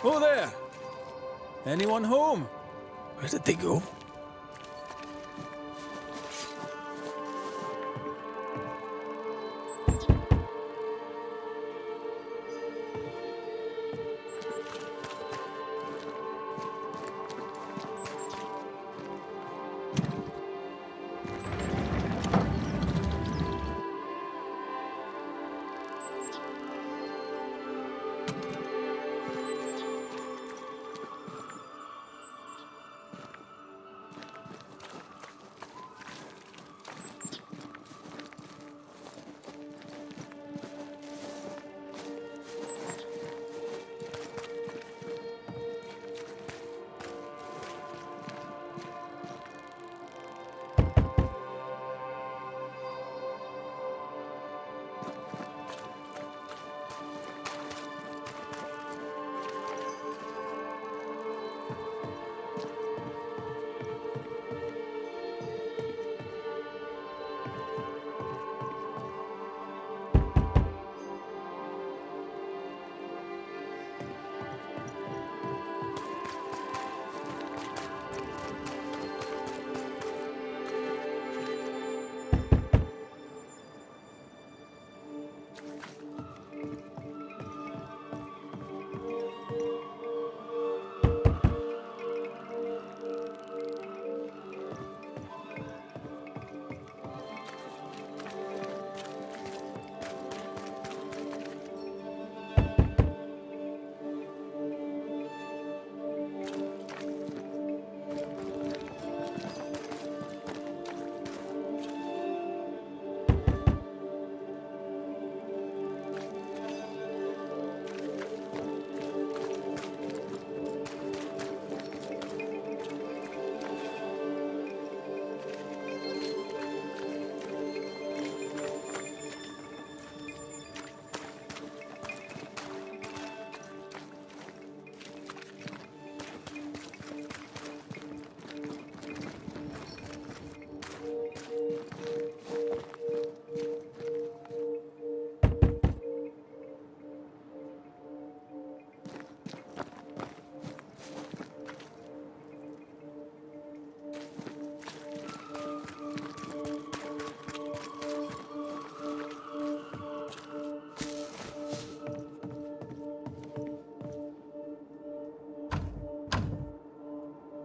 Oh there! Anyone home? Where did they go?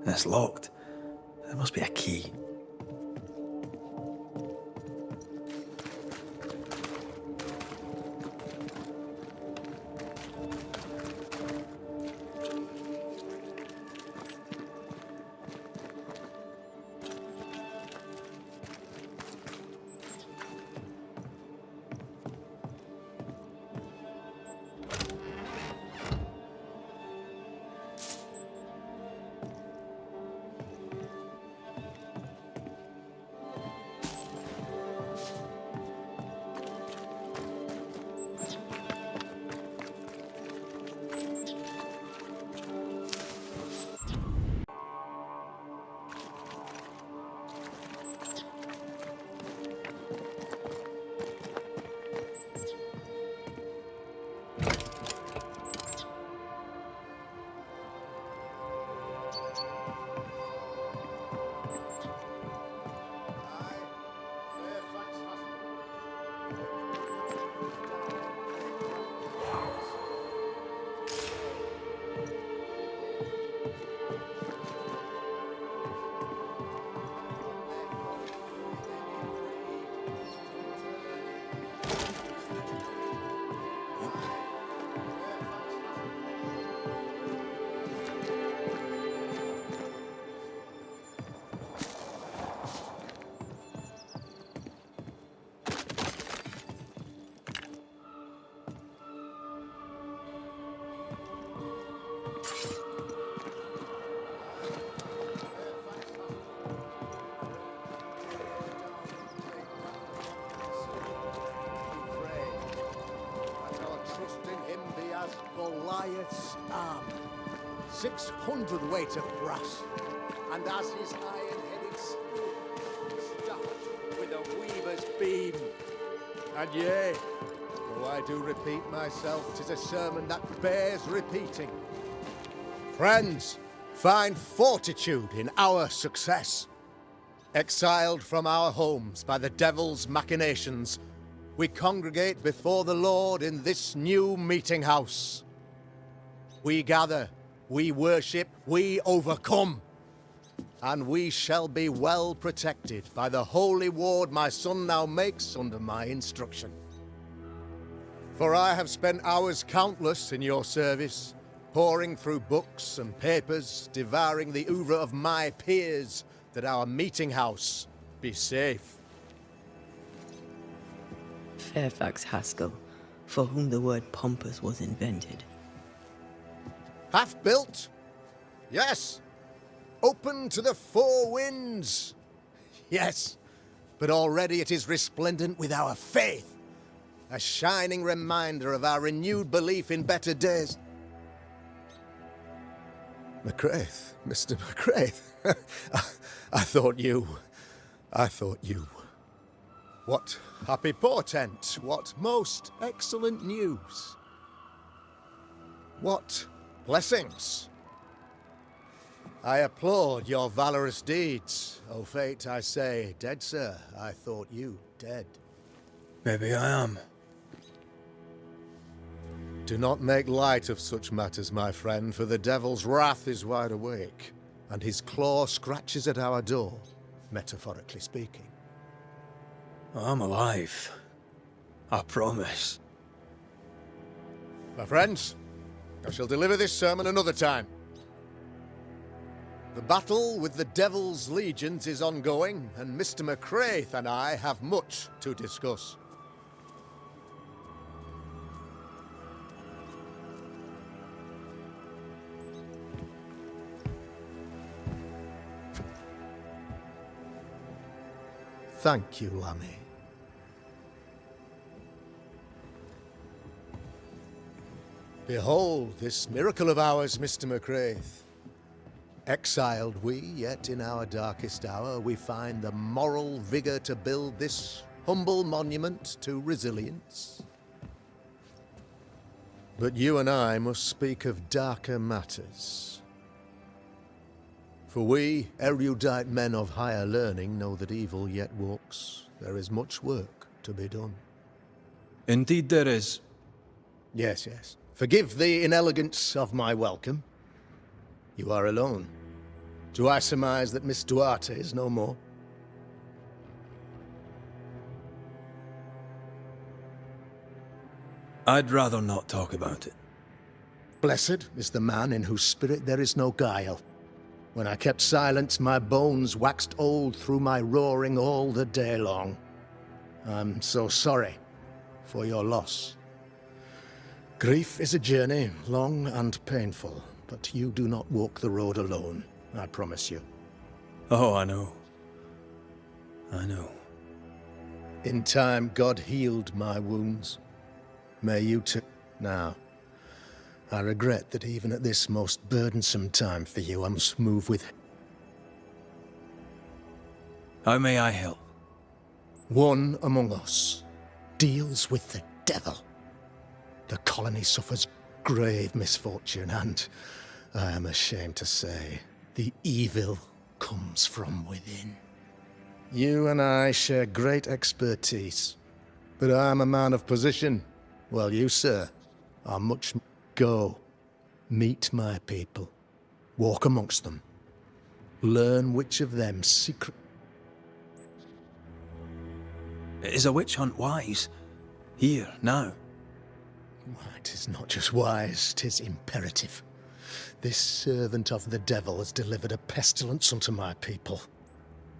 It's locked. There must be a key. Goliath's armor, 600 weight of brass, and as his iron-headed spear stuffed with a weaver's beam. And though I do repeat myself, 'tis a sermon that bears repeating. Friends, find fortitude in our success. Exiled from our homes by the devil's machinations, we congregate before the Lord in this new meeting house. We gather, we worship, we overcome. And we shall be well protected by the holy ward my son now makes under my instruction. For I have spent hours countless in your service, poring through books and papers, devouring the oeuvre of my peers, that our meeting house be safe. Fairfax Haskell, for whom the word pompous was invented. Half-built? Yes. Open to the four winds? Yes. But already it is resplendent with our faith. A shining reminder of our renewed belief in better days. McCraith, Mr. McCraith. I thought you. What happy portent, what most excellent news. What blessings. I applaud your valorous deeds. O fate, I say, dead sir, I thought you dead. Maybe I am. Do not make light of such matters, my friend, for the devil's wrath is wide awake, and his claw scratches at our door, metaphorically speaking. I'm alive. I promise. My friends, I shall deliver this sermon another time. The battle with the devil's legions is ongoing, and Mr. McCraith and I have much to discuss. Thank you, Lammy. Behold this miracle of ours, Mr. McCraith. Exiled we, yet in our darkest hour we find the moral vigor to build this humble monument to resilience. But you and I must speak of darker matters. For we, erudite men of higher learning, know that evil yet walks. There is much work to be done. Indeed there is. Yes, yes. Forgive the inelegance of my welcome. You are alone. Do I surmise that Miss Duarte is no more? I'd rather not talk about it. Blessed is the man in whose spirit there is no guile. When I kept silence, my bones waxed old through my roaring all the day long. I'm so sorry for your loss. Grief is a journey, long and painful, but you do not walk the road alone, I promise you. Oh, I know. I know. In time, God healed my wounds. May you too. Now, I regret that even at this most burdensome time for you, I must move with... How may I help? One among us deals with the devil. The colony suffers grave misfortune, and I am ashamed to say, the evil comes from within. You and I share great expertise, but I am a man of position, while you, sir, are much... Go, meet my people, walk amongst them, learn which of them secret... Is a witch hunt wise? Here, now? Well, it is not just wise, 'tis imperative. This servant of the devil has delivered a pestilence unto my people.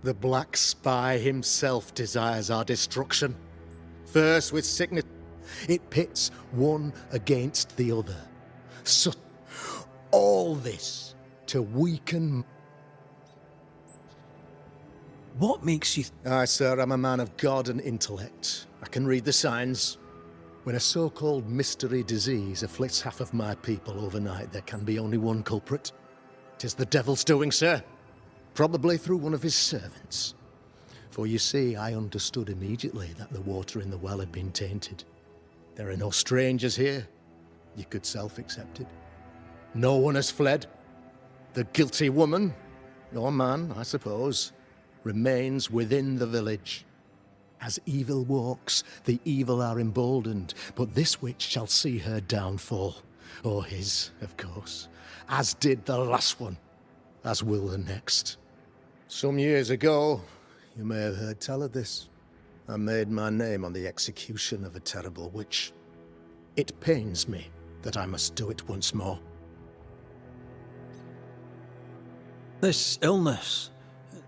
The Black Spy himself desires our destruction. First with sickness, it pits one against the other. So, all this to weaken... What makes you... Aye, sir, I'm a man of God and intellect. I can read the signs. When a so-called mystery disease afflicts half of my people overnight, there can be only one culprit. 'Tis the devil's doing, sir. Probably through one of his servants. For you see, I understood immediately that the water in the well had been tainted. There are no strangers here. You could self-accept it. No one has fled. The guilty woman, or man, I suppose, remains within the village. As evil walks, the evil are emboldened, but this witch shall see her downfall. Or his, of course. As did the last one. As will the next. Some years ago, you may have heard tell of this. I made my name on the execution of a terrible witch. It pains me that I must do it once more. This illness,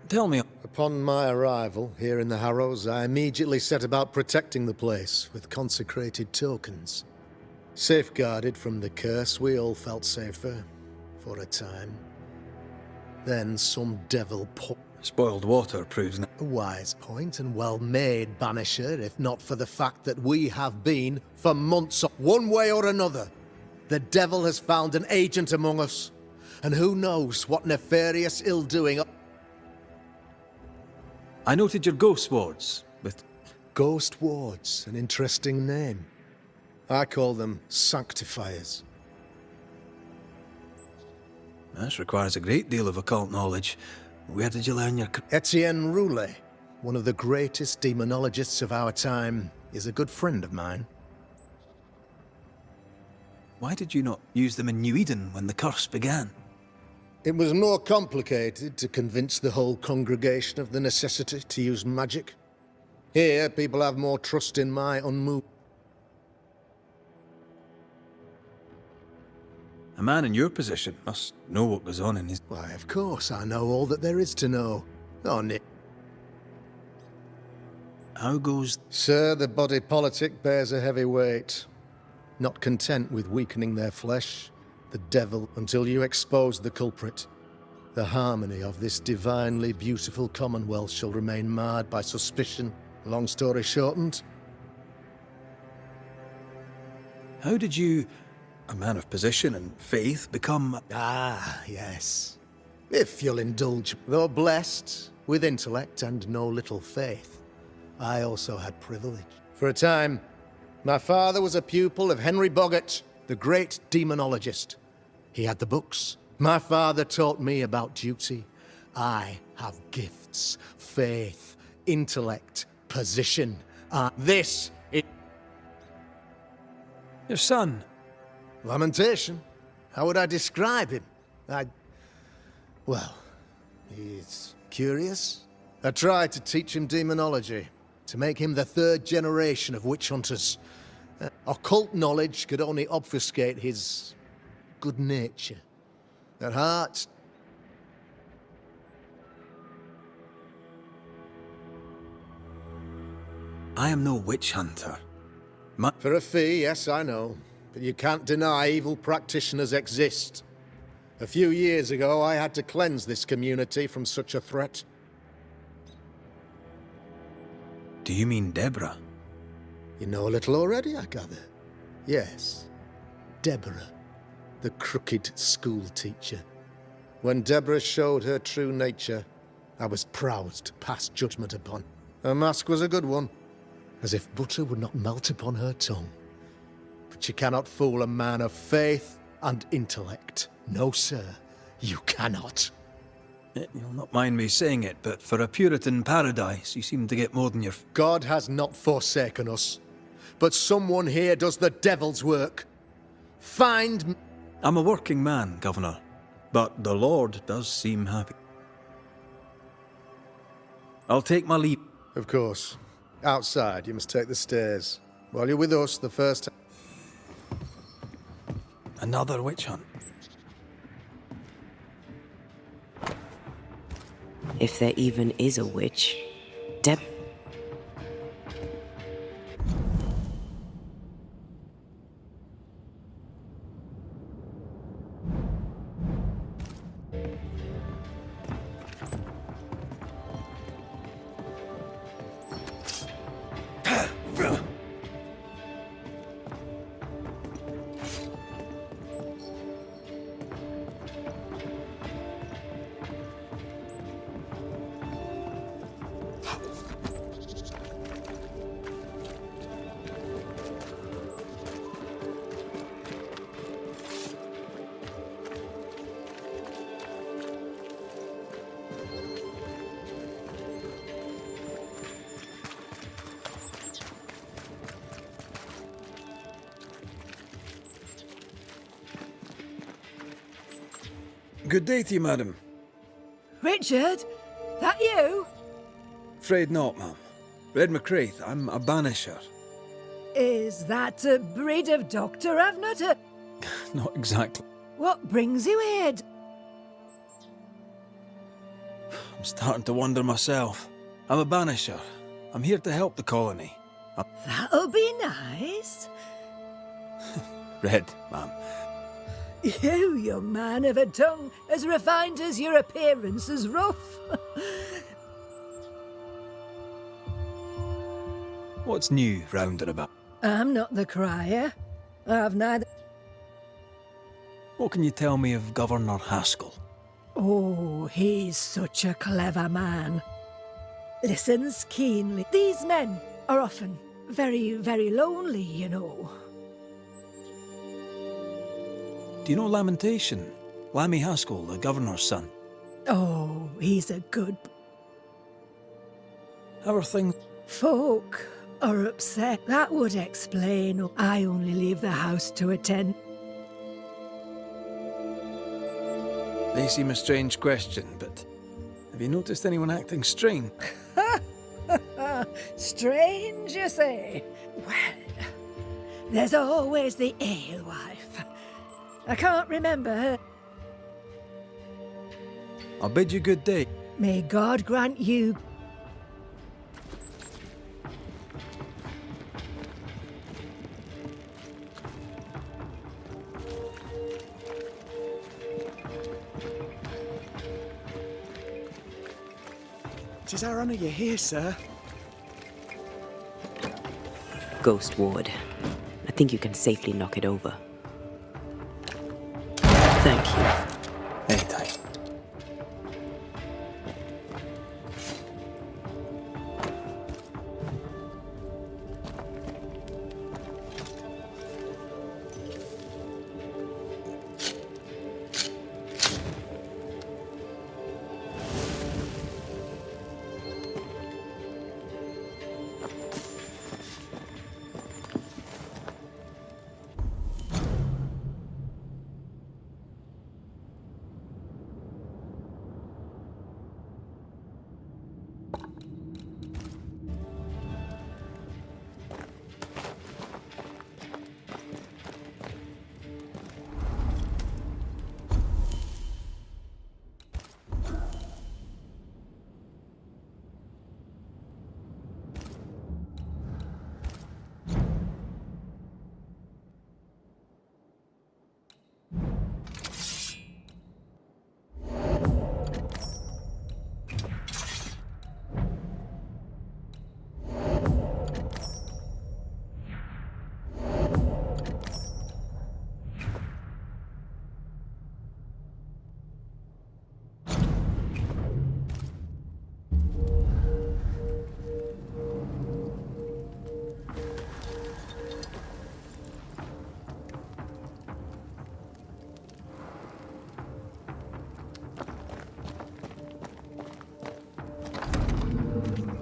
tell me. Upon my arrival here in the Harrows, I immediately set about protecting the place with consecrated tokens. Safeguarded from the curse, we all felt safer, for a time. Then some devil put... Spoiled water proves... A wise point and well made, Banisher, if not for the fact that we have been, for months, one way or another. The devil has found an agent among us, and who knows what nefarious ill-doing... I noted your ghost wards with... Ghost wards, an interesting name. I call them sanctifiers. This requires a great deal of occult knowledge. Where did you learn your... Etienne Roulet, one of the greatest demonologists of our time, is a good friend of mine. Why did you not use them in New Eden when the curse began? It was more complicated to convince the whole congregation of the necessity to use magic. Here, people have more trust in my unmoved... A man in your position must know what goes on in his... Why, of course, I know all that there is to know. Oh, Nick. How goes... Sir, the body politic bears a heavy weight. Not content with weakening their flesh, the devil, until you expose the culprit. The harmony of this divinely beautiful commonwealth shall remain marred by suspicion. Long story shortened. How did you, a man of position and faith, become... Ah, yes. If you'll indulge, though blessed with intellect and no little faith, I also had privilege. For a time, my father was a pupil of Henry Boggart, the great demonologist. He had the books. My father taught me about duty. I have gifts, faith, intellect, position. This is... Your son? Lamentation. How would I describe him? Well, he's curious. I tried to teach him demonology, to make him the third generation of witch hunters. Occult knowledge could only obfuscate his good nature. At heart... I am no witch hunter. For a fee, yes, I know. But you can't deny evil practitioners exist. A few years ago, I had to cleanse this community from such a threat. Do you mean Deborah? You know a little already, I gather. Yes, Deborah, the crooked school teacher. When Deborah showed her true nature, I was proud to pass judgment upon. Her mask was a good one, as if butter would not melt upon her tongue. But you cannot fool a man of faith and intellect. No, sir, you cannot. You'll not mind me saying it, but for a Puritan paradise, you seem to get more than your... God has not forsaken us, but someone here does the devil's work. Find... I'm a working man, Governor, but the Lord does seem happy. I'll take my leave. Of course. Outside, you must take the stairs. While you're with us, the first time... Another witch hunt. If there even is a witch, Good day to you, madam. Richard? That you? Afraid not, ma'am. Red McCraith, I'm a banisher. Is that a breed of doctor I've not heard? Not exactly. What brings you here? I'm starting to wonder myself. I'm a banisher. I'm here to help the colony. That'll be nice. Red, ma'am. You, young man, have a tongue as refined as your appearance is rough. What's new round and about? I'm not the crier. I've neither... What can you tell me of Governor Haskell? Oh, he's such a clever man. Listens keenly. These men are often very, very lonely, you know. Do you know Lamentation? Lammy Haskell, the governor's son. Oh, he's a good... How are things? Folk are upset. That would explain. I only leave the house to attend. May seem a strange question, but have you noticed anyone acting strange? Strange, you say? Well, there's always the alewife. I can't remember her. I'll bid you good day. May God grant you... Tis our honour you're here, sir. Ghost Ward. I think you can safely knock it over. Thank you. Anytime.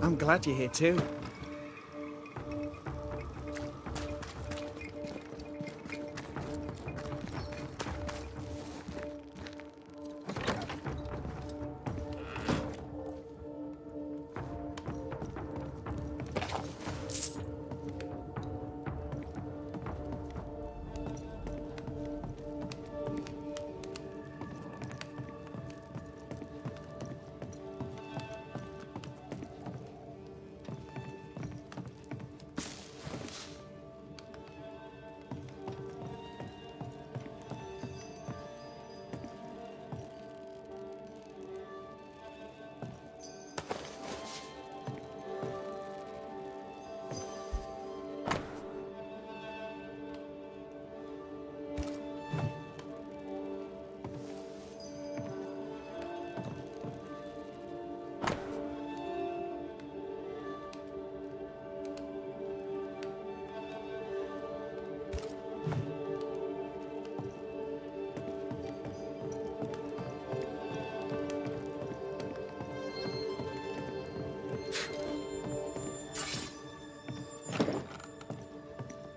I'm glad you're here too.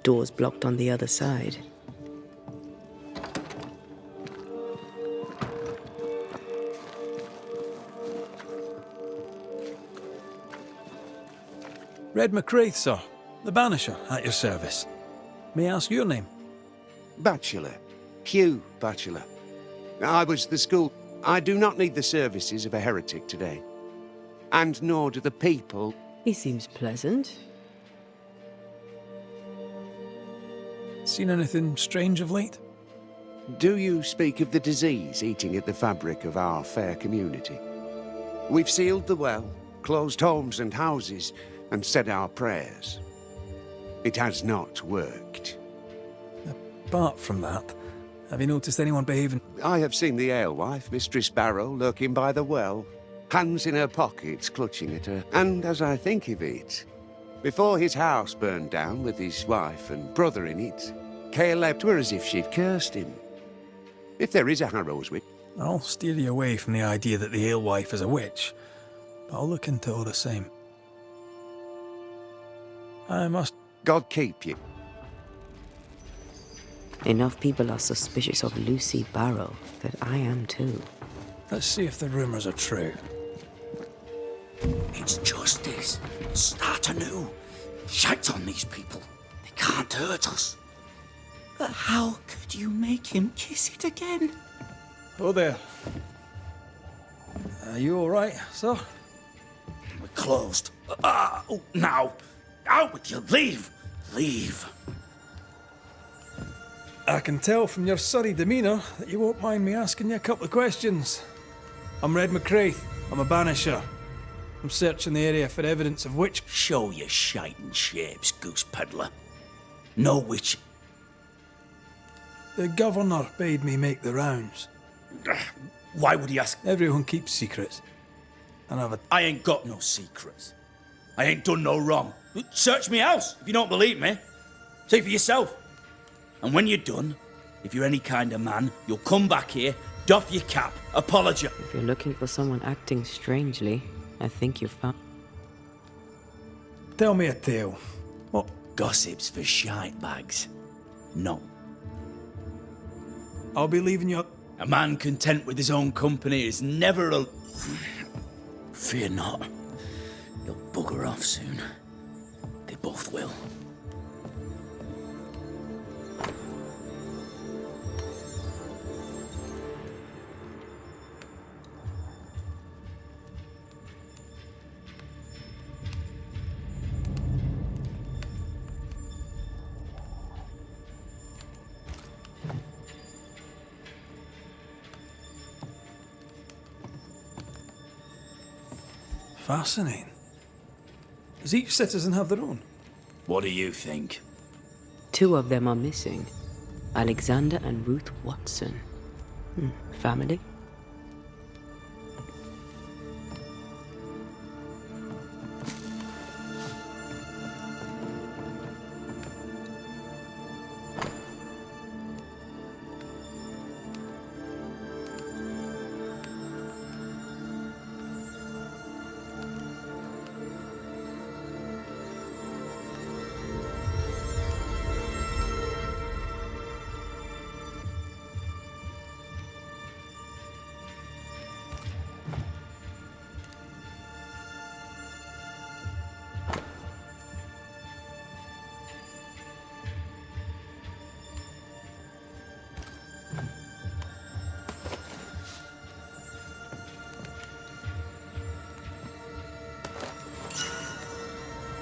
Doors blocked on the other side. Red McCraith, sir. The Banisher, at your service. May I ask your name? Bachelor. Hugh Bachelor. I was the school. I do not need the services of a heretic today. And nor do the people. He seems pleasant. Seen anything strange of late? Do you speak of the disease eating at the fabric of our fair community? We've sealed the well, closed homes and houses, and said our prayers. It has not worked. Apart from that, have you noticed anyone behaving? I have seen the alewife, Mistress Barrow, lurking by the well, hands in her pockets, clutching at her. And as I think of it, before his house burned down with his wife and brother in it, Cale left her as if she'd cursed him. If there is a Harrow's witch. I'll steer you away from the idea that the alewife is a witch, but I'll look into it all the same. I must... God keep you. Enough people are suspicious of Lucy Barrow that I am too. Let's see if the rumours are true. It's justice. Start anew. Shout on these people. They can't hurt us. But how could you make him kiss it again? Oh there. Are you alright, sir? We're closed. Oh, now. Out with you. Leave. Leave. I can tell from your surly demeanour that you won't mind me asking you a couple of questions. I'm Red McCraith. I'm a Banisher. I'm searching the area for evidence of witch... Show your shiting shapes, goose peddler. No witch. The governor bade me make the rounds. Why would he ask? Everyone keeps secrets. And I ain't got no secrets. I ain't done no wrong. Search me house if you don't believe me. See for yourself. And when you're done, if you're any kind of man, you'll come back here, doff your cap, apologise. If you're looking for someone acting strangely, I think you've found... Tell me a tale. What? Gossip's for shite bags. No. I'll be leaving you... A man content with his own company is never a... Fear not. You'll bugger off soon. They both will. Fascinating. Does each citizen have their own? What do you think? 2 of them are missing. Alexander and Ruth Watson. Family?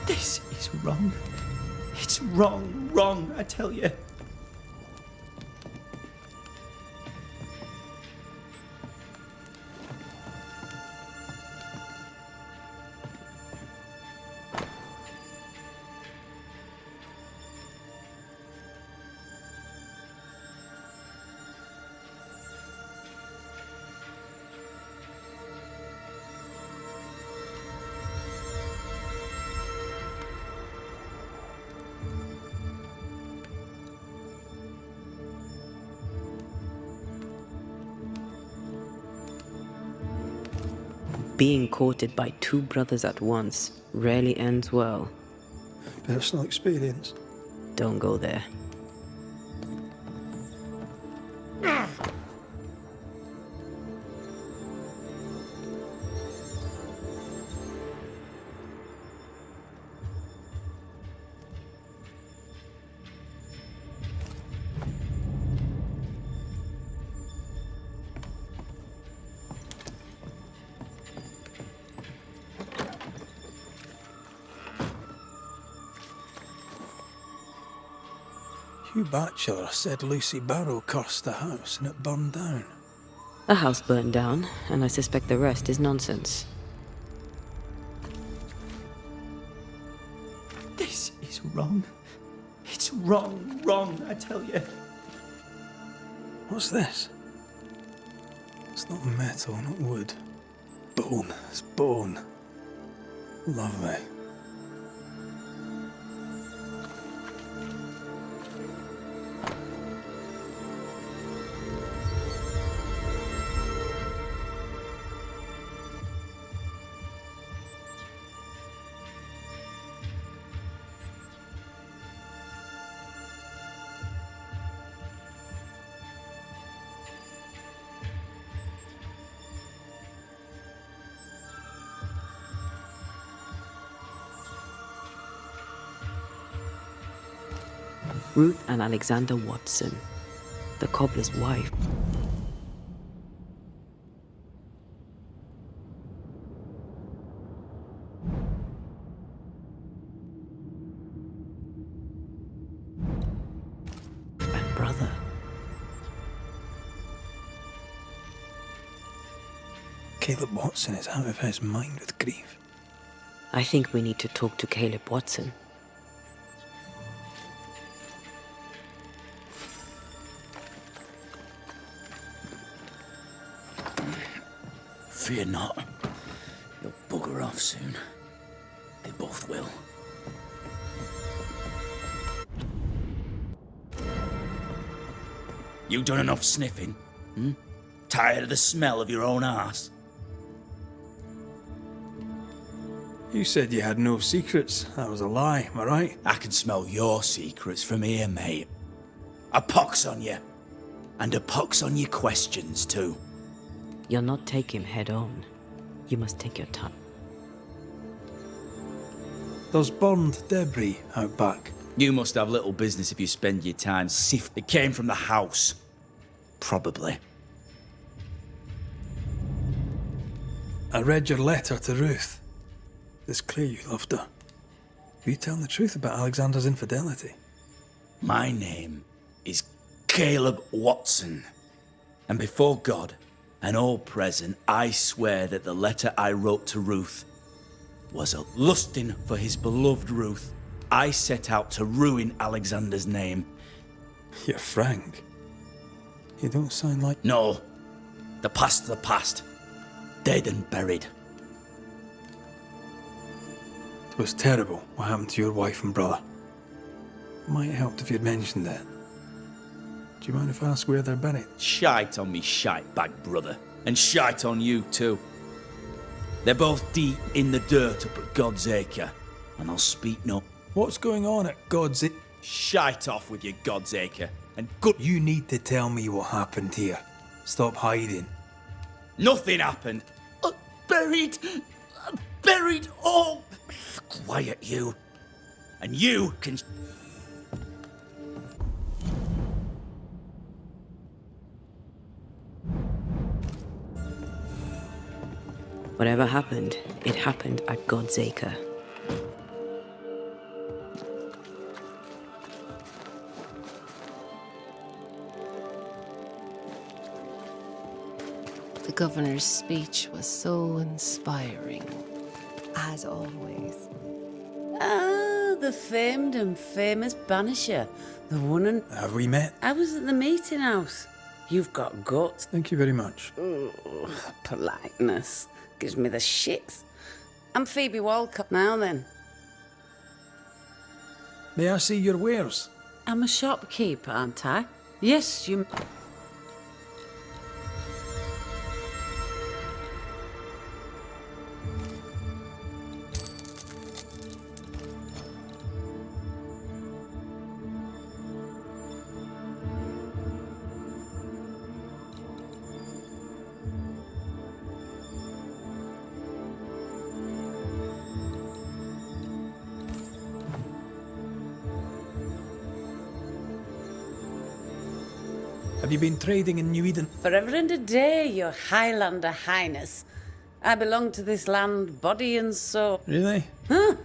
This is wrong. It's wrong, I tell you. Being courted by 2 brothers at once rarely ends well. Personal experience. Don't go there. Hugh Batchelor said Lucy Barrow cursed the house and it burned down. The house burned down, and I suspect the rest is nonsense. This is wrong. It's wrong, I tell you. What's this? It's not metal, not wood. Bone. It's bone. Lovely. Ruth and Alexander Watson, the cobbler's wife. And brother. Caleb Watson is out of his mind with grief. I think we need to talk to Caleb Watson. Fear not. You'll bugger off soon. They both will. You done enough sniffing? Hmm? Tired of the smell of your own arse? You said you had no secrets. That was a lie, am I right? I can smell your secrets from here, mate. A pox on you. And a pox on your questions, too. You'll not take him head on. You must take your time. There's burned debris out back. You must have little business if you spend your time sifting. It came from the house. Probably. I read your letter to Ruth. It's clear you loved her. Are you telling the truth about Alexander's infidelity? My name is Caleb Watson. And before God and all present, I swear that the letter I wrote to Ruth was a lusting for his beloved Ruth. I set out to ruin Alexander's name. You're frank. You don't sound like... No. The past's the past. Dead and buried. It was terrible what happened to your wife and brother. Might have helped if you'd mentioned it. Do you mind if I ask where they're buried? Shite on me shite bag brother. And shite on you too. They're both deep in the dirt up at God's Acre. And I'll speak no... What's going on at God's Acre? Shite off with your God's Acre. And good... You need to tell me what happened here. Stop hiding. Nothing happened. Buried. Buried all. Quiet you. And you can... Whatever happened, it happened at God's Acre. The governor's speech was so inspiring. As always. Ah, the famed and famous Banisher. The one and... Have we met? I was at the meeting house. You've got guts. Thank you very much. Ugh, politeness. Gives me the shits. I'm Phoebe Walcott now then. May I see your wares? I'm a shopkeeper, aren't I? Yes, you... Have you been trading in New Eden? Forever and a day, your Highlander Highness. I belong to this land, body and soul. Really? Huh?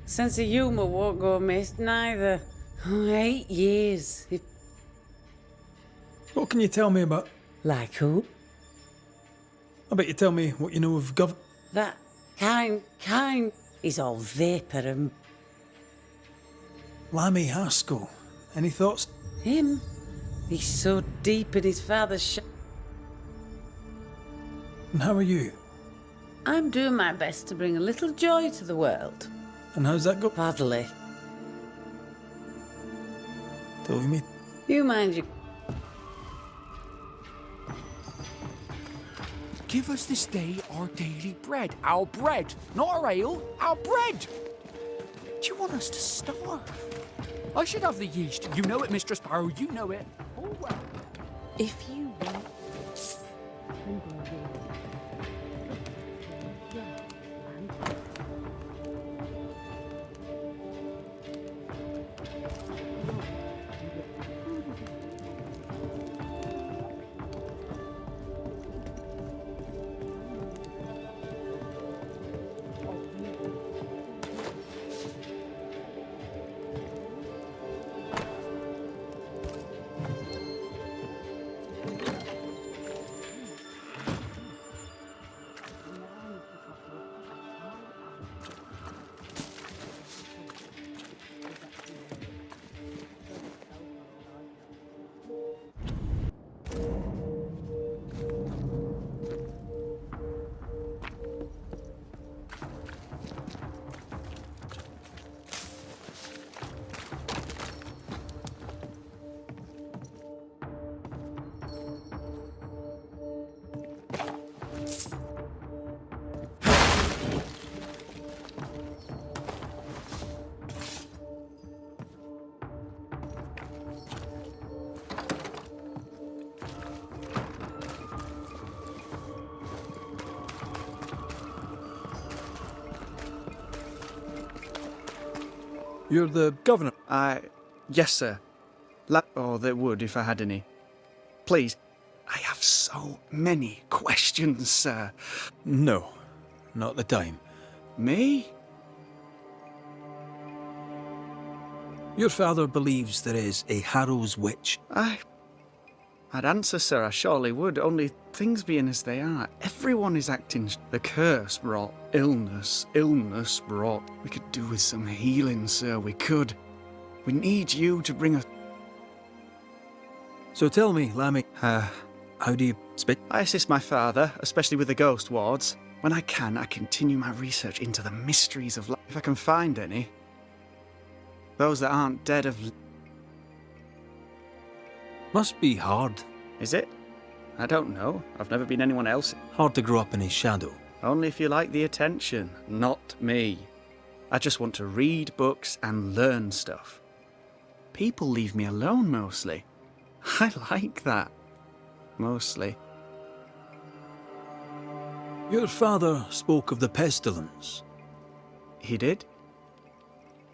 Sense of humour won't go amiss, neither. Oh, 8 years. What can you tell me about... Like who? I bet you tell me what you know of That kind. He's all vapour and... Lammy Haskell. Any thoughts? Him? He's so deep in his father's And how are you? I'm doing my best to bring a little joy to the world. And how's that go? Badly. Till we meet. You mind you... Give us this day our daily bread. Our bread, not our ale, our bread! Do you want us to starve? I should have the yeast. You know it, Mistress Barrow, you know it. Oh, well. If you want... You're the governor. Yes, sir. Oh, there would if I had any. Please. I have so many questions, sir. No, not the time. Me? Your father believes there is a Harrow's witch. I'd answer, sir, I surely would, only things being as they are, everyone is acting. The curse brought illness brought... We could do with some healing, sir, we could. We need you to bring us... So tell me, Lammy, how do you speak? I assist my father, especially with the ghost wards. When I can, I continue my research into the mysteries of life, if I can find any. Those that aren't dead of... Must be hard. Is it? I don't know. I've never been anyone else. Hard to grow up in his shadow. Only if you like the attention, not me. I just want to read books and learn stuff. People leave me alone mostly. I like that. Mostly. Your father spoke of the pestilence. He did?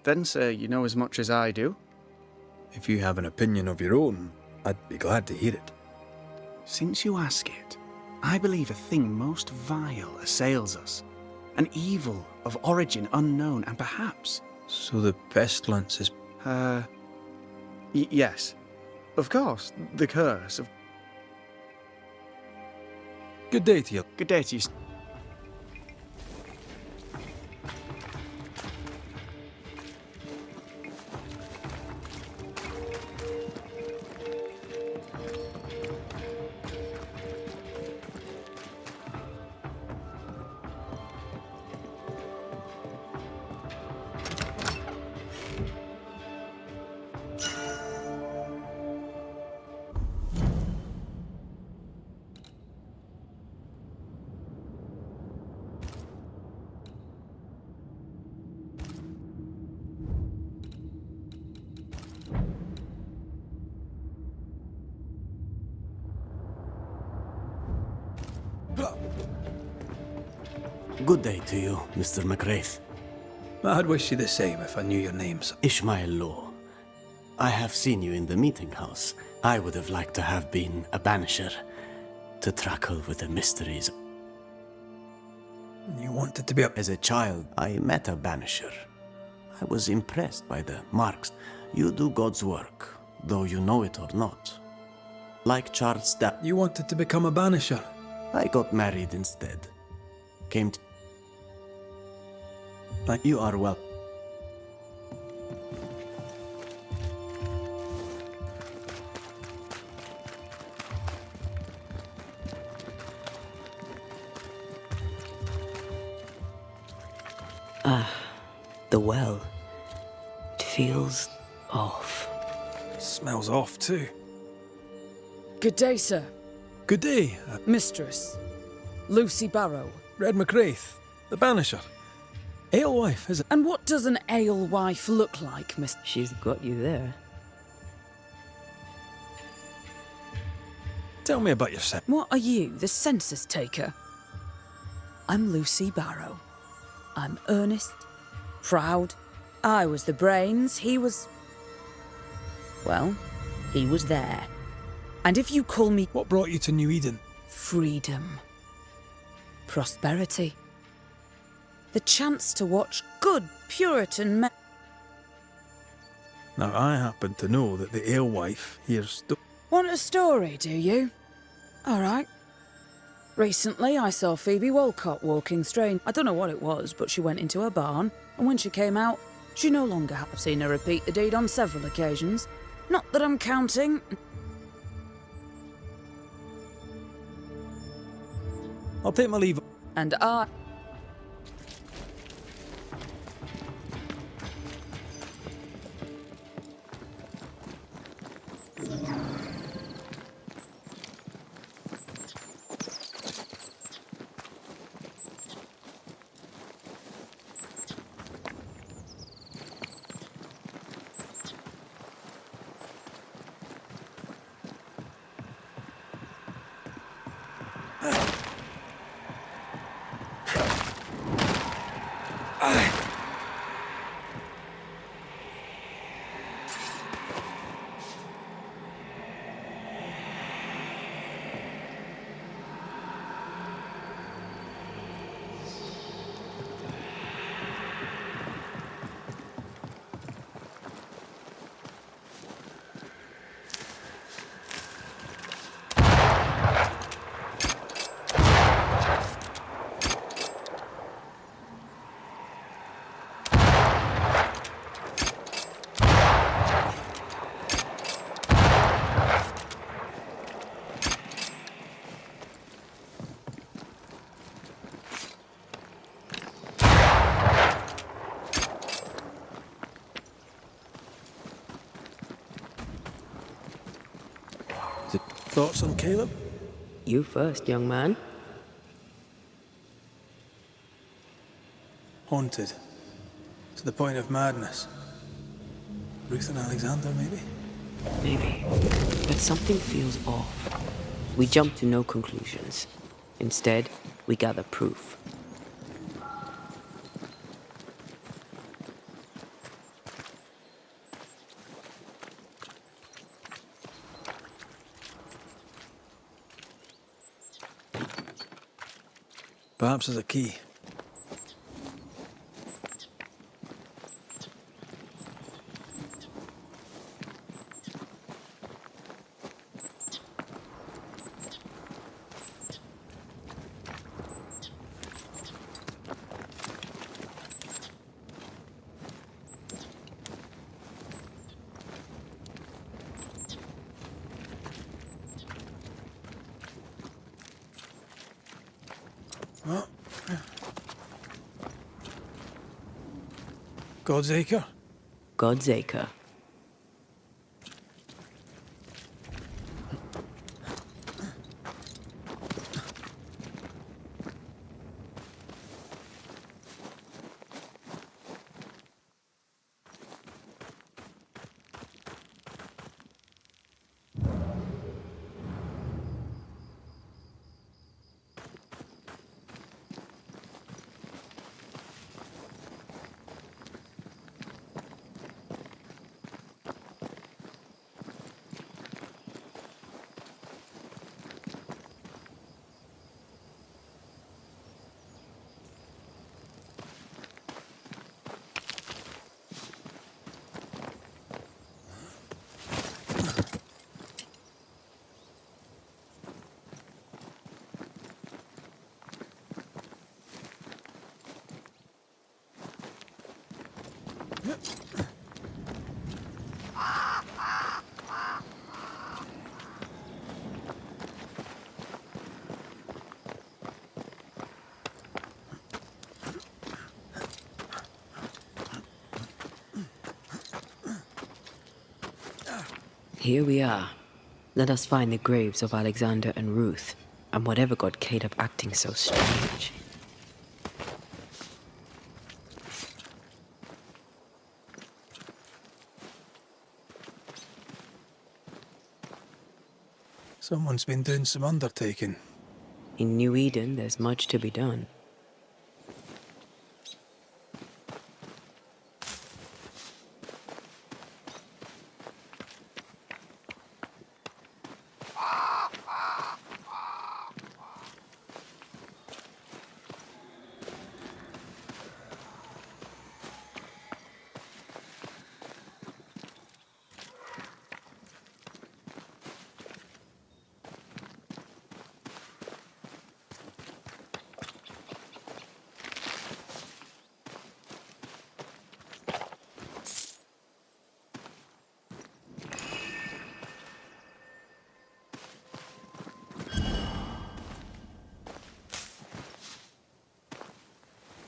Then, sir, you know as much as I do. If you have an opinion of your own, I'd be glad to hear it. Since you ask it, I believe a thing most vile assails us. An evil of origin unknown and perhaps... So the pestilence is... Yes. Of course, the curse of... Good day to you. Good day to you. Good day to you, Mr. McWraith. I'd wish you the same if I knew your names. Ishmael Law. I have seen you in the meeting house. I would have liked to have been a banisher, to tackle with the mysteries. You wanted to be up... As a child, I met a banisher. I was impressed by the marks You do God's work, though you know it or not. Like Charles You wanted to become a banisher? I got married instead. Came to... Like you are well. The well. It feels off. Smells off too. Good day, sir. Good day, Mistress. Lucy Barrow. Red McCraith, the banisher. Alewife, is it? And what does an alewife look like, Miss? She's got you there. Tell me about yourself. What are you, the census taker? I'm Lucy Barrow. I'm earnest, proud. I was the brains, he was... Well, he was there. And if you call me... What brought you to New Eden? Freedom. Prosperity. The chance to watch good Puritan men... Now, I happen to know that the alewife here's... Want a story, do you? All right. Recently, I saw Phoebe Walcott walking strange. I don't know what it was, but she went into a barn, and when she came out, she no longer had seen her repeat the deed on several occasions. Not that I'm counting. I'll take my leave. And I... Thoughts on Caleb? You first, young man. Haunted. To the point of madness. Ruth and Alexander, maybe? Maybe. But something feels off. We jump to no conclusions. Instead, we gather proof. Perhaps there's a key. What? God's Acre? God's Acre. Here we are. Let us find the graves of Alexander and Ruth, and whatever got Caleb acting so strange. Someone's been doing some undertaking. In New Eden, there's much to be done.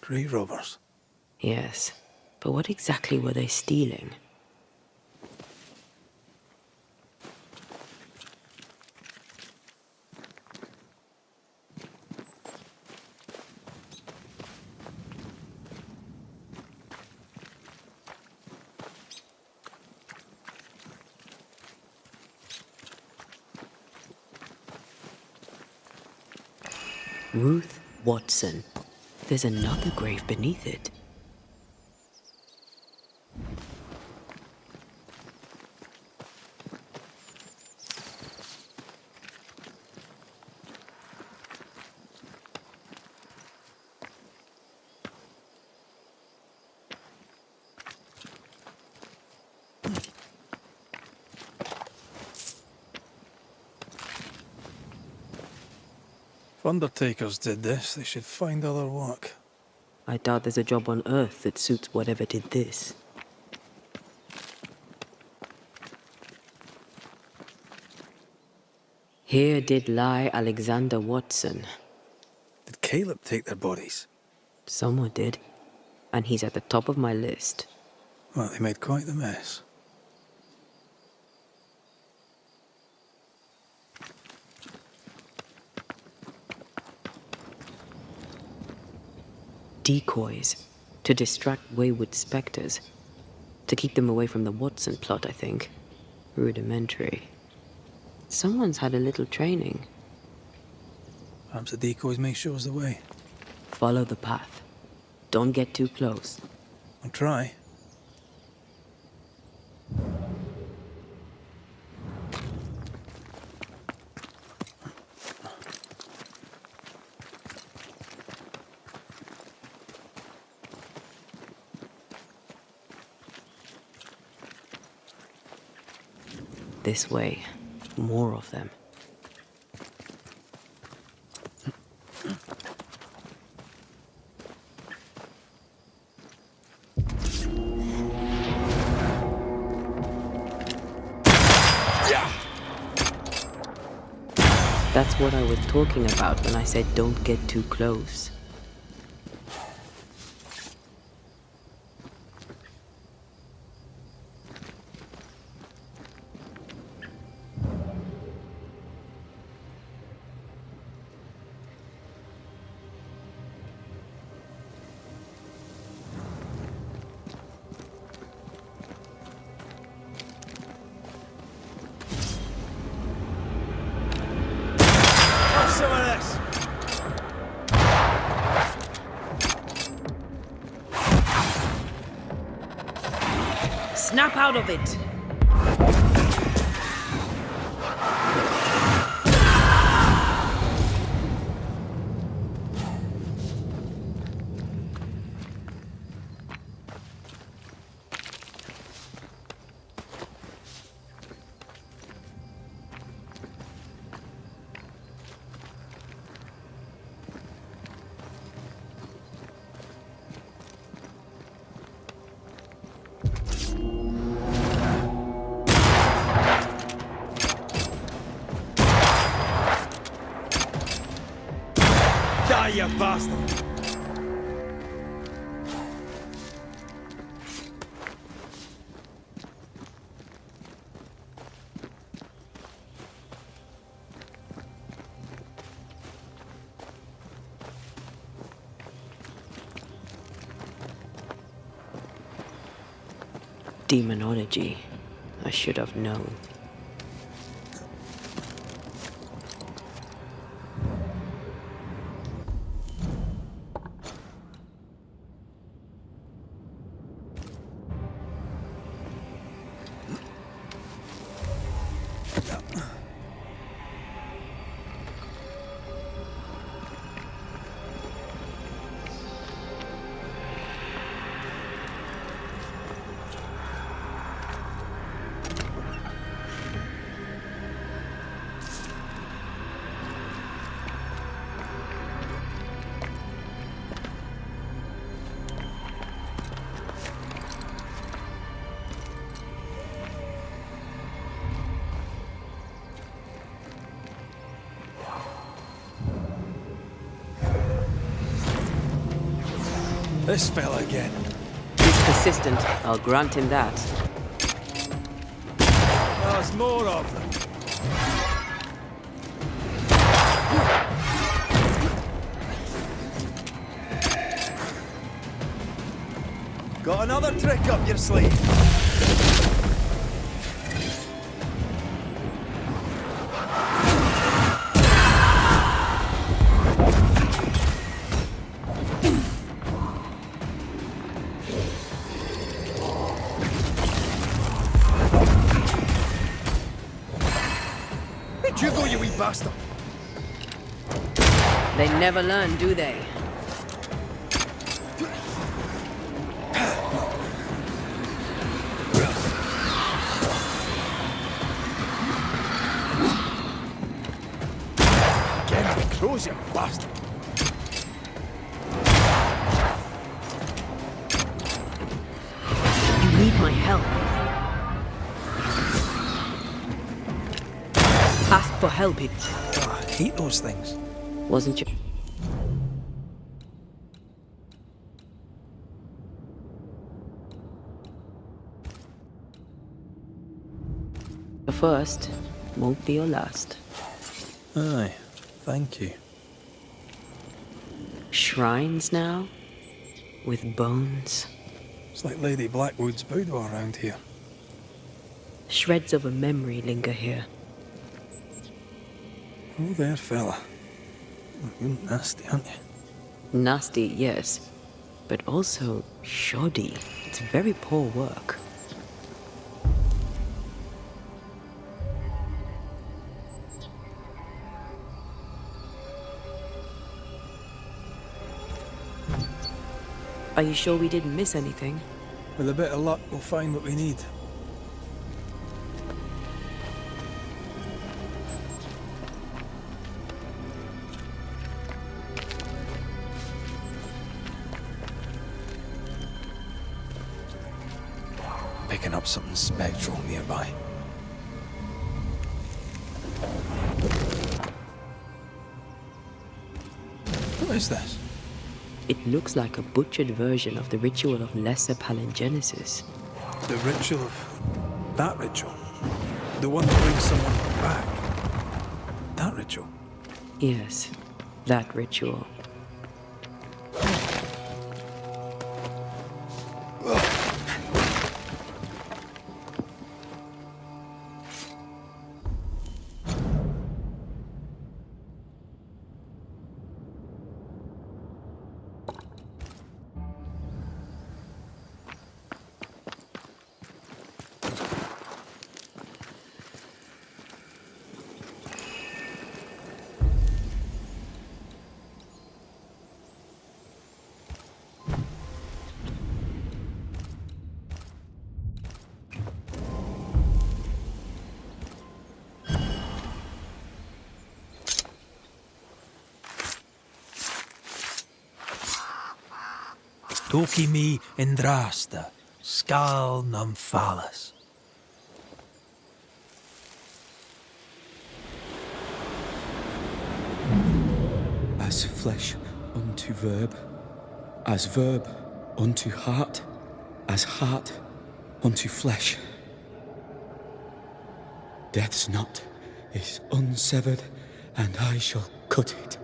Grave robbers. Yes, but what exactly were they stealing? Ruth Watson. There's another grave beneath it. If undertakers did this, they should find other work. I doubt there's a job on Earth that suits whatever did this. Here did lie Alexander Watson. Did Caleb take their bodies? Someone did. And he's at the top of my list. Well, they made quite the mess. Decoys. To distract wayward specters. To keep them away from the Watson plot, I think. Rudimentary. Someone's had a little training. Perhaps the decoys may show us the way. Follow the path. Don't get too close. I'll try. This way. More of them. That's what I was talking about when I said don't get too close. Some of this. Snap out of it! Die, you bastard! Demonology. I should have known. This fella again. He's persistent, I'll grant him that. There's more of them. Got another trick up your sleeve. You go, you wee bastard! They never learn, do they? Again, the crows, you bastard! You need my help. Ask for help, it. Oh, I hate those things. Wasn't you? Your first won't be your last. Aye, thank you. Shrines now? With bones? It's like Lady Blackwood's boudoir around here. Shreds of a memory linger here. Oh, there, fella. You're nasty, aren't you? Nasty, yes. But also shoddy. It's very poor work. Are you sure we didn't miss anything? With a bit of luck, we'll find what we need. Picking up something spectral nearby. What is this? It looks like a butchered version of the ritual of Lesser Palingenesis. The ritual of... that ritual? The one that brings someone back? That ritual? Yes, that ritual. Toki mi indrasta, skal numphalis. As flesh unto verb, as verb unto heart, as heart unto flesh. Death's knot is unsevered, and I shall cut it.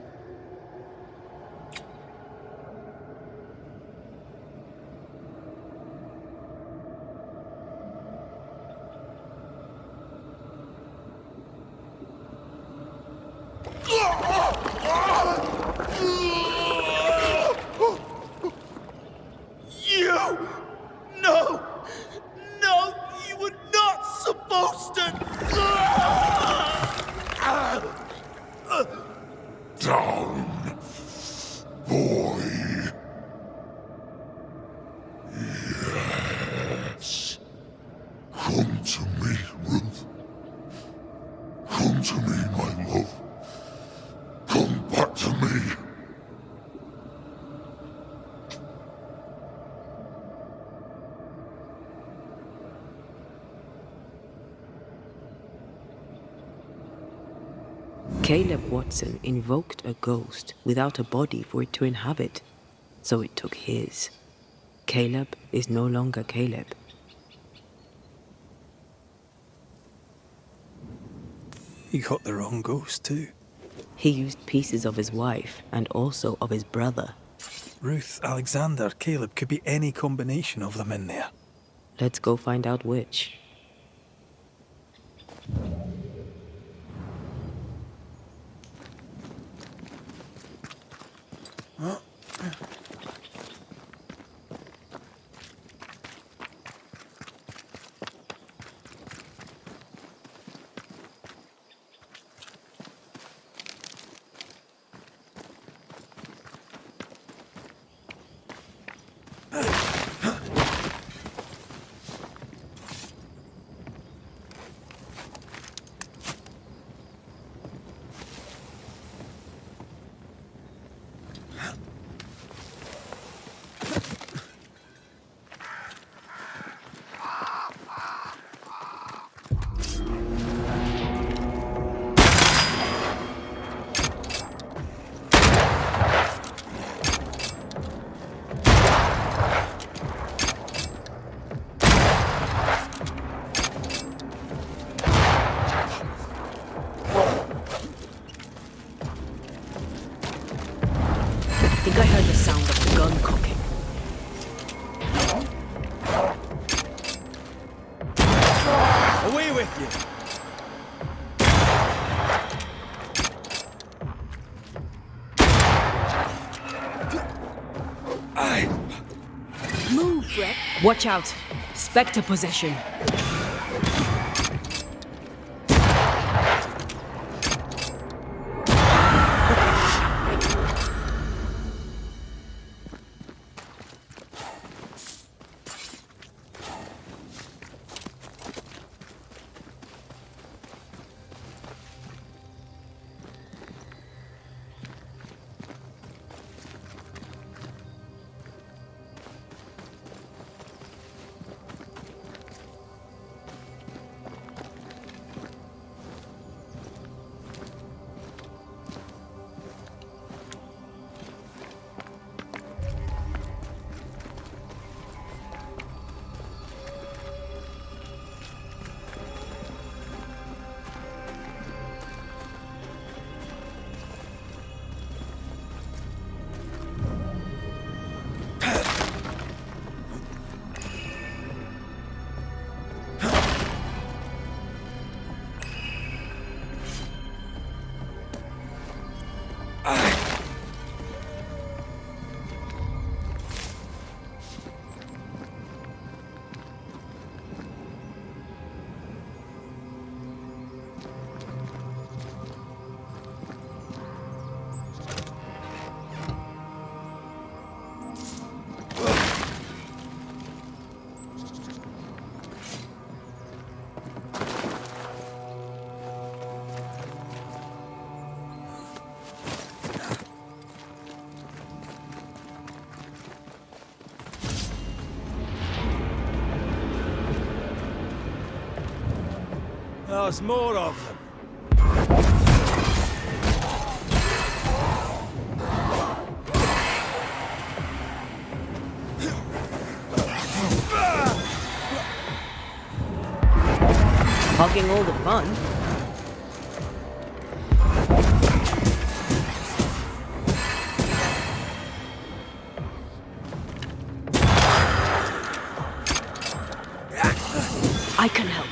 down, boy. Yes. Come to me, Ruth. Come to me, my love. Come back to me. Caleb Watson invoked a ghost without a body for it to inhabit, so it took his. Caleb is no longer Caleb. He got the wrong ghost too. He used pieces of his wife and also of his brother. Ruth, Alexander, Caleb, could be any combination of them in there. Let's go find out which. I think I heard the sound of the gun cocking. Away with you! Move, Brett! Watch out! Spectre possession! There's more of them. Hogging all the fun. I can help.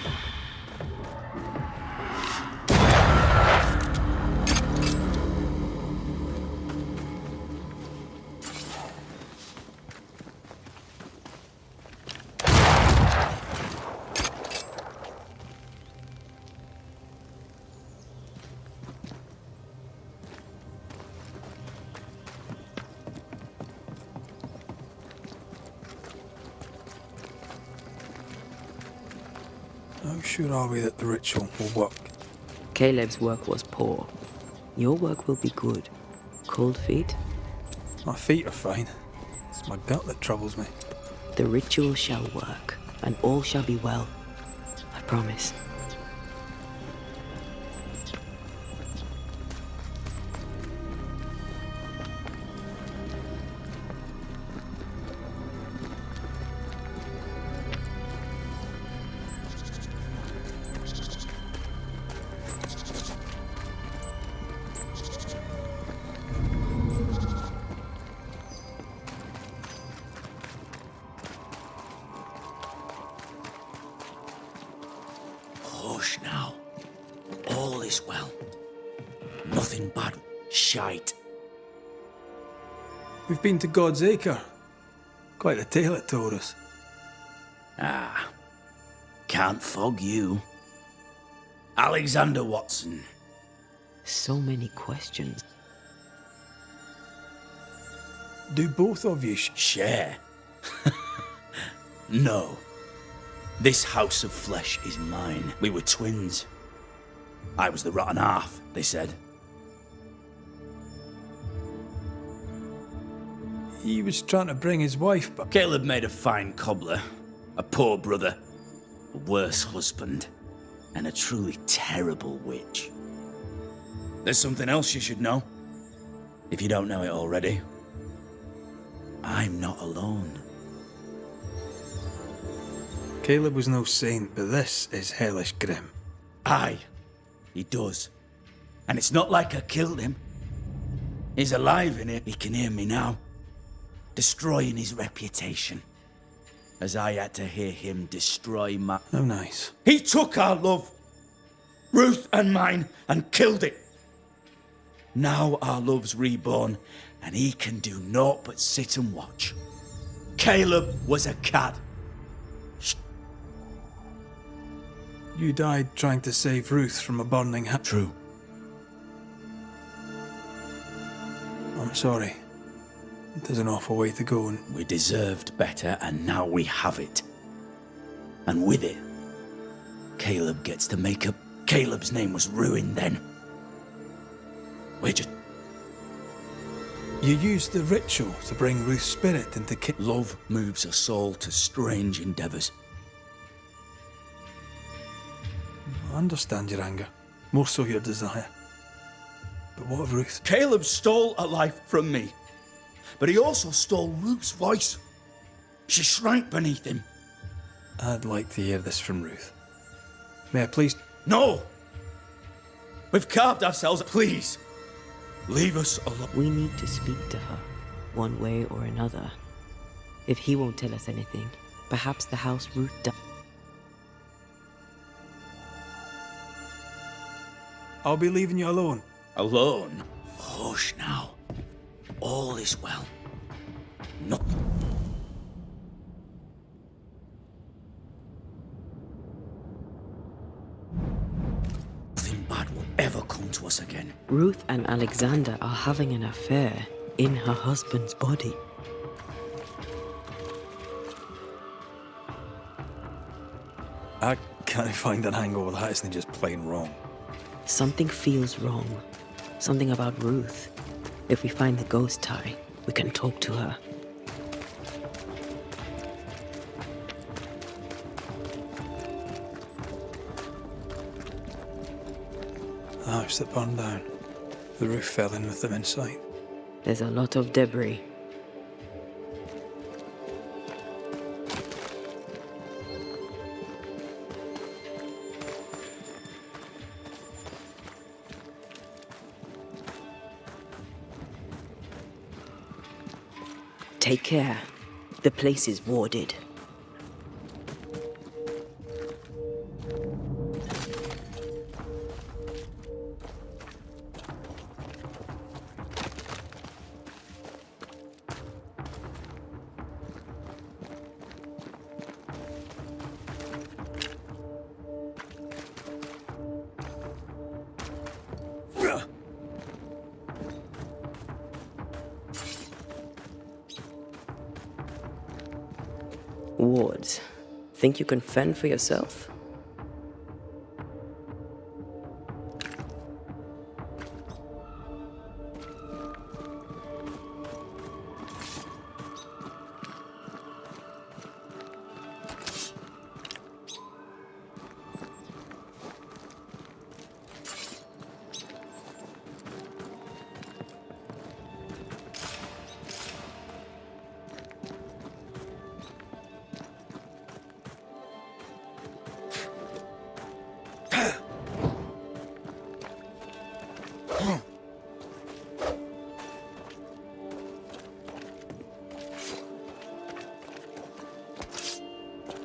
How sure are we that the ritual will work? Caleb's work was poor. Your work will be good. Cold feet? My feet are fine. It's my gut that troubles me. The ritual shall work, and all shall be well. I promise. Hush now. All is well. Nothing bad. Shite. We've been to God's Acre. Quite a tale it told us. Ah. Can't fog you. Alexander Watson. So many questions. Do both of you share? No. This house of flesh is mine. We were twins. I was the rotten half, they said. He was trying to bring his wife back. Caleb made a fine cobbler, a poor brother, a worse husband, and a truly terrible witch. There's something else you should know, if you don't know it already. I'm not alone. Caleb was no saint, but this is hellish grim. Aye, he does. And it's not like I killed him. He's alive in it. He can hear me now. Destroying his reputation. As I had to hear him destroy my... Oh, nice. He took our love, Ruth and mine, and killed it. Now our love's reborn, and he can do naught but sit and watch. Caleb was a cad. You died trying to save Ruth from a burning house. True. I'm sorry. There's an awful way to go, and we deserved better, and now we have it. And with it, Caleb gets to make up. Caleb's name was ruined then. We're just... You used the ritual to bring Ruth's spirit into Love moves a soul to strange endeavours. I understand your anger, more so your desire. But what of Ruth? Caleb stole a life from me, but he also stole Ruth's voice. She shrank beneath him. I'd like to hear this from Ruth. May I please? No! We've carved ourselves. Please, leave us alone. We need to speak to her, one way or another. If he won't tell us anything, perhaps the house Ruth died. I'll be leaving you alone. Alone? Hush now. All is well. No. Nothing bad will ever come to us again. Ruth and Alexander are having an affair in her husband's body. I can't find an angle with that, isn't just plain wrong. Something feels wrong. Something about Ruth. If we find the ghost tie, we can talk to her. The house that burned down. The roof fell in with them inside. There's a lot of debris. Take care. The place is warded. Wards, think you can fend for yourself?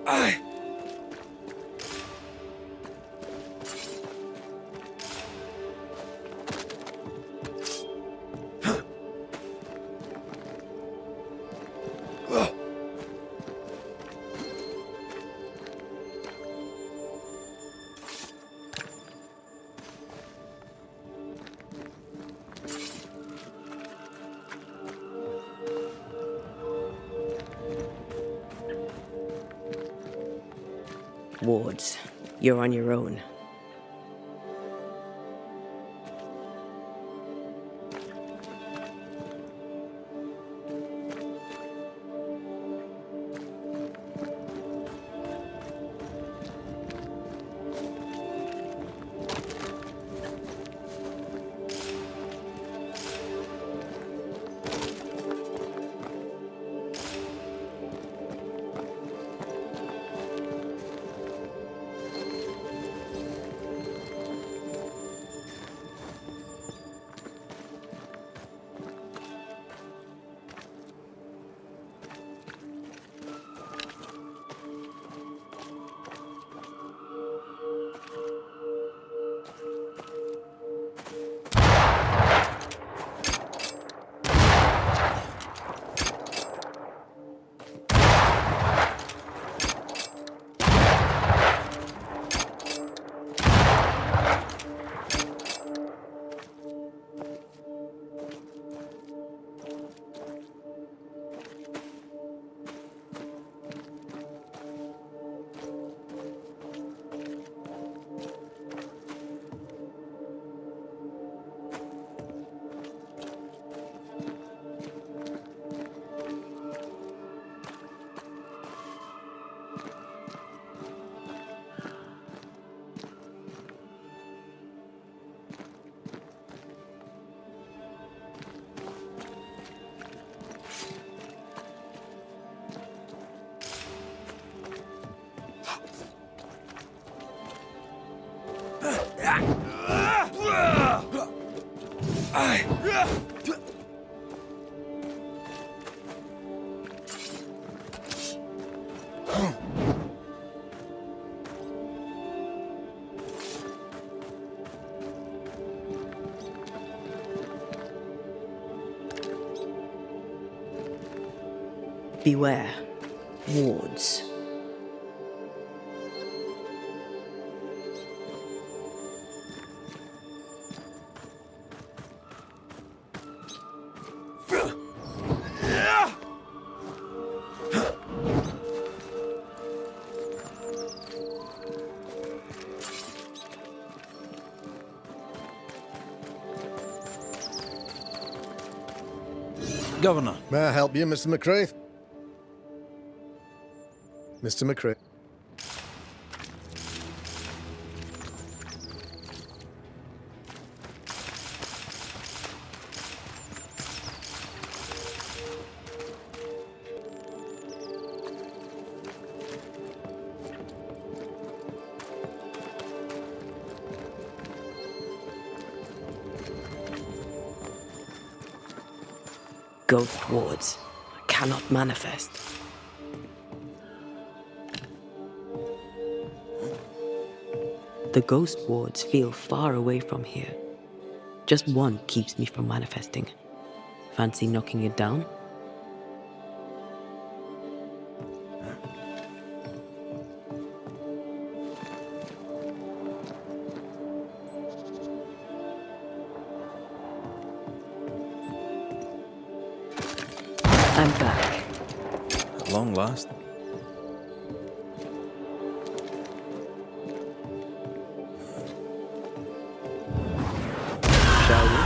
Aye. Wards, you're on your own. Beware. Wards. Governor. May I help you, Mr. McCraith? Mr. McCraith. Ghost wards. Cannot manifest. The ghost wards feel far away from here. Just one keeps me from manifesting. Fancy knocking it down? I'm back. At long last. Shall we?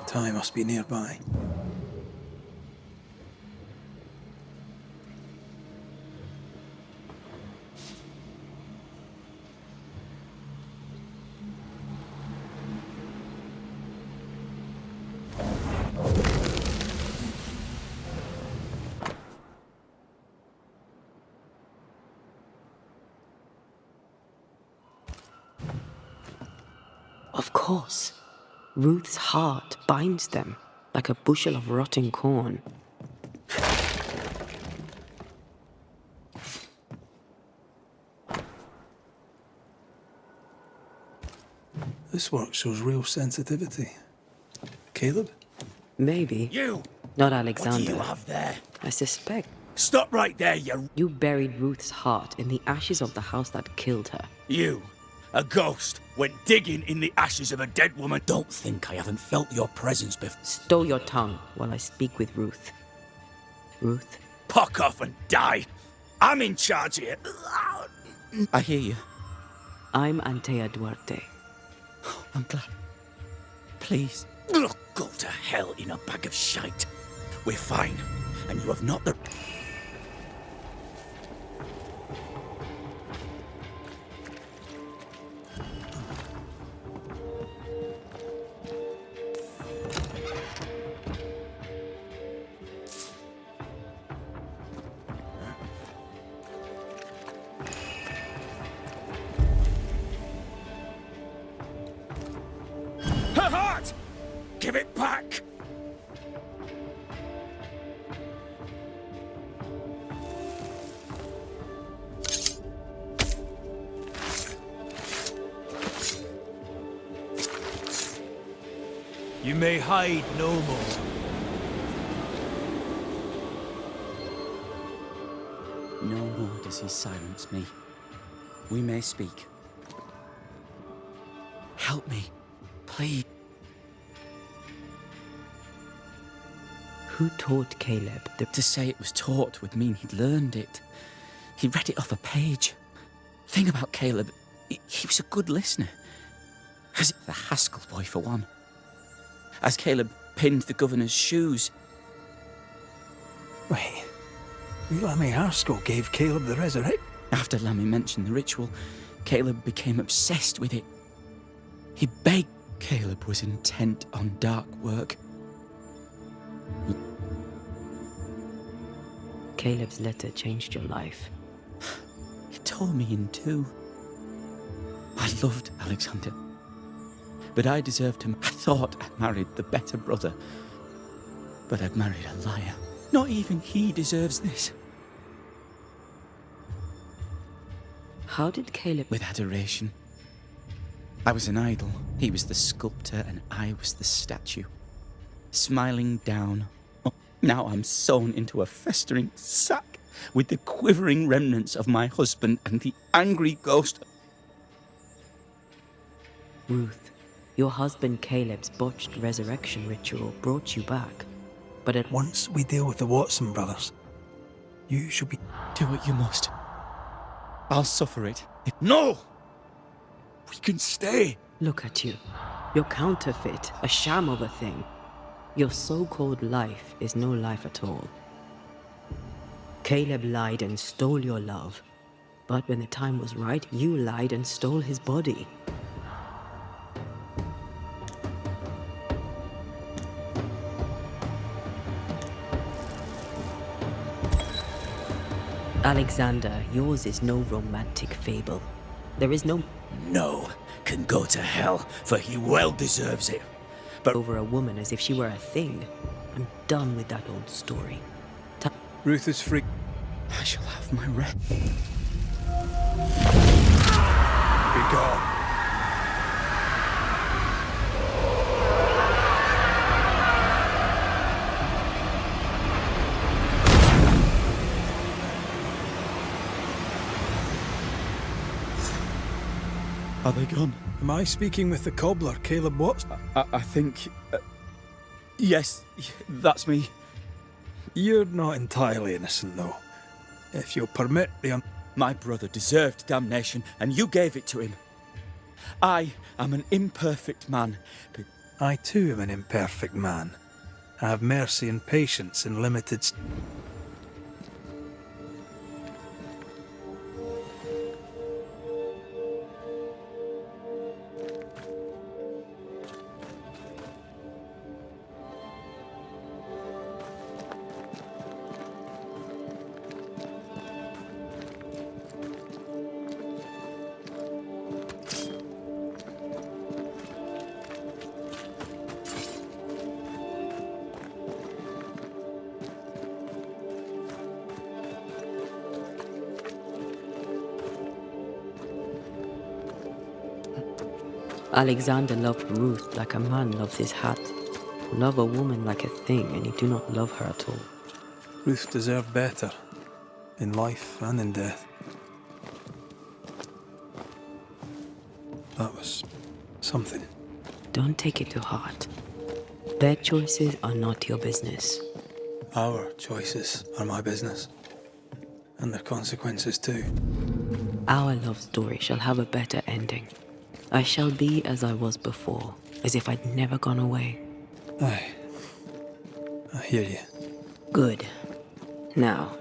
Ty must be nearby. Of course. Ruth's heart binds them like a bushel of rotting corn. This work shows real sensitivity. Caleb? Maybe. You! Not Alexander. What do you have there? I suspect. Stop right there, you... You buried Ruth's heart in the ashes of the house that killed her. You, a ghost, went digging in the ashes of a dead woman. Don't think I haven't felt your presence before. Stow your tongue while I speak with Ruth. Ruth? Pock off and die. I'm in charge here. I hear you. I'm Antea Duarte. I'm glad. Please. Go to hell in a bag of shite. We're fine, and you have not the... Her heart! Give it back! You may hide no more. No more does he silence me. We may speak. Help me, please. Who taught Caleb the... To say it was taught would mean he'd learned it. He read it off a page. Thing about Caleb, he was a good listener. As the Haskell boy, for one. As Caleb pinned the governor's shoes. Wait, Lammy Haskell gave Caleb the resurrection? After Lammy mentioned the ritual, Caleb became obsessed with it. He begged. Caleb was intent on dark work. Caleb's letter changed your life. It tore me in two. I loved Alexander. But I deserved him. I thought I married the better brother. But I'd married a liar. Not even he deserves this. How did Caleb... With adoration. I was an idol. He was the sculptor and I was the statue. Smiling down. Oh, now I'm sewn into a festering sack with the quivering remnants of my husband and the angry ghost. Ruth, your husband Caleb's botched resurrection ritual brought you back. But at once we deal with the Watson brothers, you should be... Do what you must. I'll suffer it. No! We can stay. Look at you. You're counterfeit, a sham of a thing. Your so-called life is no life at all. Caleb lied and stole your love. But when the time was right, you lied and stole his body. Alexander, yours is no romantic fable. There is no... No can go to hell, for he well deserves it. But over a woman as if she were a thing. I'm done with that old story. Ruth is free. I shall have my rest. Be gone. Are they gone? Am I speaking with the cobbler, Caleb Watson? I think... yes, that's me. You're not entirely innocent, though. If you'll permit the My brother deserved damnation, and you gave it to him. I am an imperfect man, but I too am an imperfect man. I have mercy and patience in limited... Alexander loved Ruth like a man loves his hat. Love a woman like a thing, and you do not love her at all. Ruth deserved better, in life and in death. That was something. Don't take it to heart. Their choices are not your business. Our choices are my business. And their consequences too. Our love story shall have a better ending. I shall be as I was before, as if I'd never gone away. Aye. I hear you. Good. Now,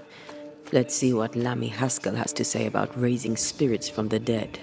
let's see what Lammy Haskell has to say about raising spirits from the dead.